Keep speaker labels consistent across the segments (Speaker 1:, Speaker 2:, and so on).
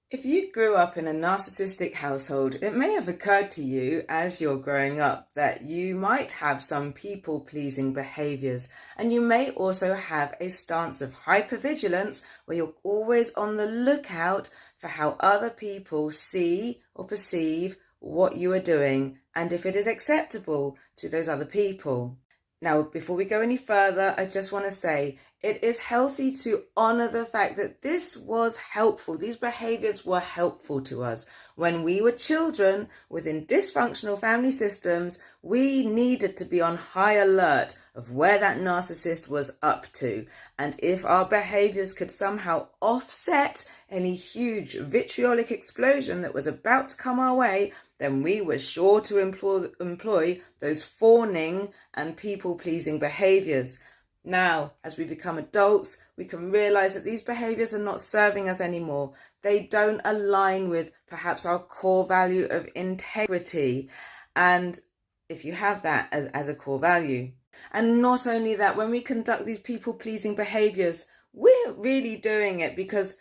Speaker 1: If you grew up in a narcissistic household, it may have occurred to you as you're growing up that you might have some people-pleasing behaviours, and you may also have a stance of hypervigilance where you're always on the lookout for how other people see or perceive what you are doing and if it is acceptable to those other people. Now, before we go any further, I just want to say it is healthy to honour the fact that this was helpful. These behaviours were helpful to us. When we were children within dysfunctional family systems, we needed to be on high alert of where that narcissist was up to. And if our behaviours could somehow offset any huge vitriolic explosion that was about to come our way, then we were sure to employ those fawning and people-pleasing behaviours. Now, as we become adults, we can realise that these behaviours are not serving us anymore. They don't align with perhaps our core value of integrity. And if you have that as a core value. And not only that, when we conduct these people-pleasing behaviours, we're really doing it because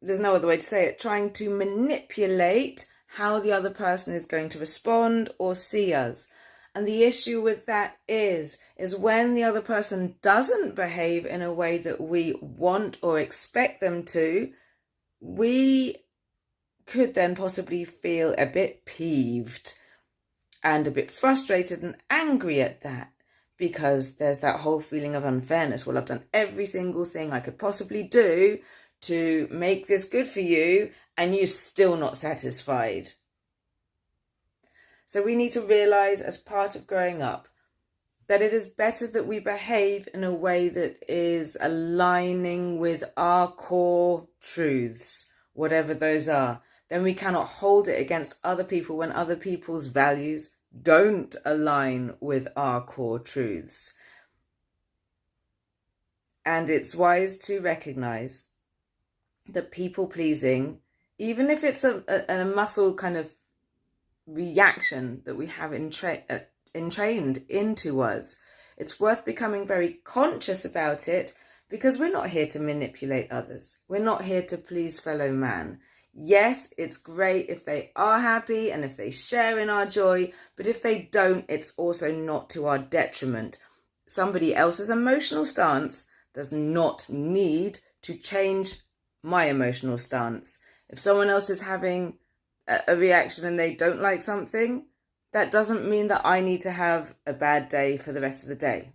Speaker 1: there's no other way to say it, trying to manipulate how the other person is going to respond or see us. And the issue with that is when the other person doesn't behave in a way that we want or expect them to, we could then possibly feel a bit peeved and a bit frustrated and angry at that, because there's that whole feeling of unfairness. Well, I've done every single thing I could possibly do to make this good for you, and you're still not satisfied. So we need to realise, as part of growing up, that it is better that we behave in a way that is aligning with our core truths, whatever those are. Then we cannot hold it against other people when other people's values don't align with our core truths. And it's wise to recognise that people-pleasing, even if it's a muscle kind of reaction that we have entrained into us, it's worth becoming very conscious about it, because we're not here to manipulate others. We're not here to please fellow man. Yes, it's great if they are happy and if they share in our joy, but if they don't, it's also not to our detriment. Somebody else's emotional stance does not need to change my emotional stance. If someone else is having a reaction and they don't like something, that doesn't mean that I need to have a bad day for the rest of the day.